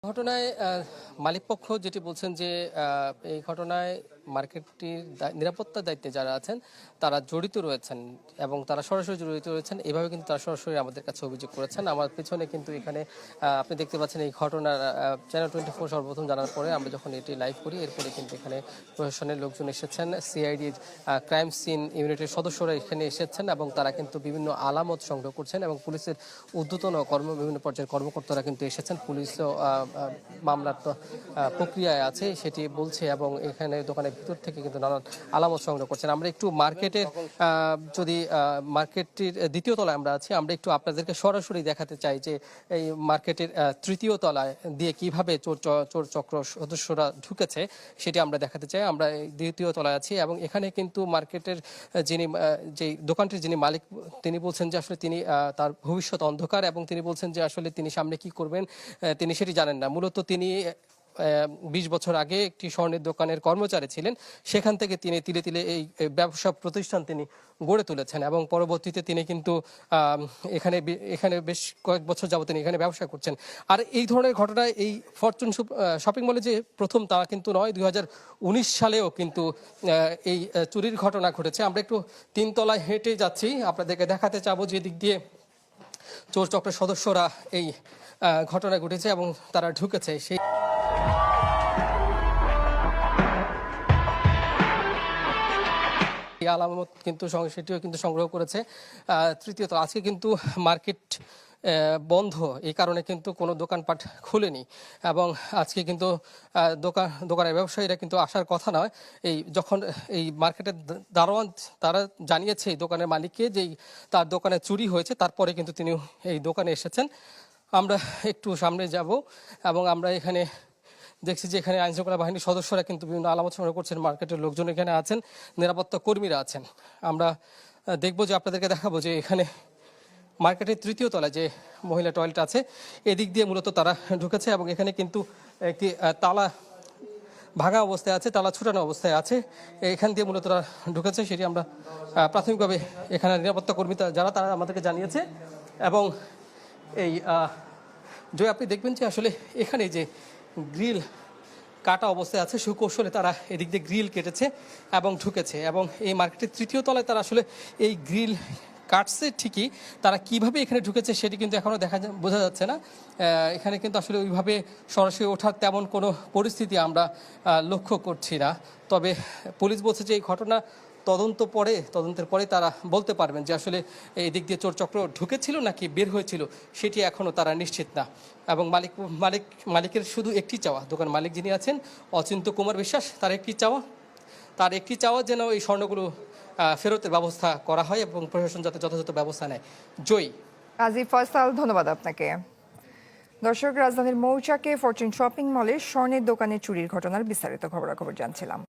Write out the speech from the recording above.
ঘটনায় মালিকপক্ষ যেটি বলছেন যে এই ঘটনায় মার্কেটটির নিরাপত্তার দায়িত্বে যারা আছেন তারা জড়িত রয়েছেন এবং তারা সরাসরি জড়িত রয়েছেন, এভাবে কিন্তু তারা সরাসরি আমাদের কাছে অভিযোগ করেছেন। আমার পেছনে কিন্তু এখানে আপনি দেখতে পাচ্ছেন এই ঘটনার চ্যানেল 24 সর্বপ্রথম জানার পরে আমরা যখন এটি লাইভ করি, এরপরে কিন্তু এখানে প্রশাসনের লোকজন এসেছেন, সিআইডির ক্রাইম সিন ইউনিটের সদস্যরা এখানে এসেছেন এবং তারা কিন্তু বিভিন্ন আলামত সংগ্রহ করছেন এবং পুলিশের ঊর্ধ্বতন বিভিন্ন পর্যায়ের কর্মকর্তারা কিন্তু এসেছেন। পুলিশও মামলার প্রক্রিয়ায় আছে সেটি বলছে এবং এখানে দোকানের ভিতর থেকে কিন্তু নানান আলামত সংগ্রহ করছেন। আমরা একটু মার্কেটের যদি মার্কেটটির দ্বিতীয় তলায় আমরা আছি, আমরা একটু আপনাদেরকে সরাসরি দেখাতে চাই যে এই মার্কেটের তৃতীয় তলায় দিয়ে কিভাবে চোর চক্র সদস্যরা ঢুকেছে সেটি আমরা দেখাতে চাই। আমরা দ্বিতীয় তলায় আছি এবং এখানে কিন্তু মার্কেটের যিনি যে দোকানটির যিনি মালিক তিনি বলছেন যে আসলে তিনি তার ভবিষ্যৎ অন্ধকার এবং তিনি বলছেন যে আসলে তিনি সামনে কি করবেন তিনি সেটি জানেন না। মূলত তিনি 20 বছর আগে একটি স্বর্ণের দোকানের কর্মচারী ছিলেন, সেখান থেকে তিনি তিলে তিলে এই ব্যবসা প্রতিষ্ঠান তিনি গড়ে তুলেছেন এবং পরবর্তীতে তিনি কিন্তু এখানে বেশ কয়েক বছর যাবত তিনি এখানে ব্যবসা করছেন। আর এই ধরনের ঘটনায় এই ফরচুন শপিং মলে যে প্রথম তা কিন্তু নয়, 2019 সালেও কিন্তু এই চুরির ঘটনা ঘটেছে। আমরা একটু 3 তলায় হেঁটে যাচ্ছি, আপনাদেরকে দেখাতে চাবো যে দিক দিয়ে চোর চক্রের সদস্যরা এই ঘটনা ঘটেছে এবং তারা ঢুকেছে। সেই আলামত কিন্তু সেটিও কিন্তু সংগ্রহ করেছে। তৃতীয়ত আজকে কিন্তু মার্কেট বন্ধ, এই কারণে কিন্তু কোনো দোকানপাট খুলেনি এবং আজকে কিন্তু দোকানের ব্যবসায়ীরা কিন্তু আসার কথা নয়। যখন এই মার্কেটের দারোয়ান তারা জানিয়েছে এই দোকানের মালিককে যে তার দোকানে চুরি হয়েছে, তারপরে কিন্তু তিনি এই দোকানে এসেছেন। আমরা একটু সামনে যাব এবং আমরা এখানে দেখছি যে এখানে আইনশৃঙ্খলা বাহিনীর সদস্যরা কিন্তু বিভিন্ন আলামত সংগ্রহ করছেন, মার্কেটের লোকজন এখানে আছেন, নিরাপত্তা কর্মীরা আছেন। আমরা দেখবো যে আপনাদেরকে দেখাবো যে এখানে মার্কেটের তৃতীয় তলায় যে মহিলা টয়লেট আছে এদিক দিয়ে মূলত তারা ঢুকেছে এবং এখানে কিন্তু একটি তালা ভাঙা অবস্থায় আছে, তালা ছুটানো অবস্থায় আছে, এখান দিয়ে মূলত তারা ঢুকেছে। সেটি আমরা প্রাথমিকভাবে এখানে নিরাপত্তা কর্মী যারা তারা আমাদেরকে জানিয়েছে এবং এই যে আপনি দেখবেন যে আসলে এখানে যে গ্রিল কাটা অবস্থায় আছে, সুকৌশলে তারা এদিক দিয়ে গ্রিল কেটেছে এবং ঢুকেছে এবং এই মার্কেটের তৃতীয় তলায় তারা আসলে এই গ্রিল কাটছে ঠিকই, তারা কিভাবে এখানে ঢুকেছে সেটি কিন্তু এখনও বোঝা যাচ্ছে না। এখানে কিন্তু আসলে ওইভাবে সরাসরি ওঠার তেমন কোনো পরিস্থিতি আমরা লক্ষ্য করছি না। তবে পুলিশ বলছে যে এই ঘটনা তদন্তের পরে তারা বলতে পারবেন যে আসলে এই দিক দিয়ে চোর চক্র ঢুকেছিল নাকি বের হয়েছিল, সেটি এখনও তারা নিশ্চিত না। এবং মালিকের শুধু একটি চাওয়া, দোকান মালিক যিনি আছেন অচিন্ত কুমার বিশ্বাস, তার একটি চাওয়া যেন এই স্বর্ণগুলো ফেরতের ব্যবস্থা করা হয় এবং প্রশাসন যাতে যথাযথ ব্যবস্থা নেয়। জয়ী কাজী ফয়সাল, ধন্যবাদ আপনাকে। দর্শক, রাজধানীর মৌচাকে ফরচুন শপিং মলে স্বর্ণের দোকানে চুরির ঘটনার বিস্তারিত খবরাখবর জানছিলাম।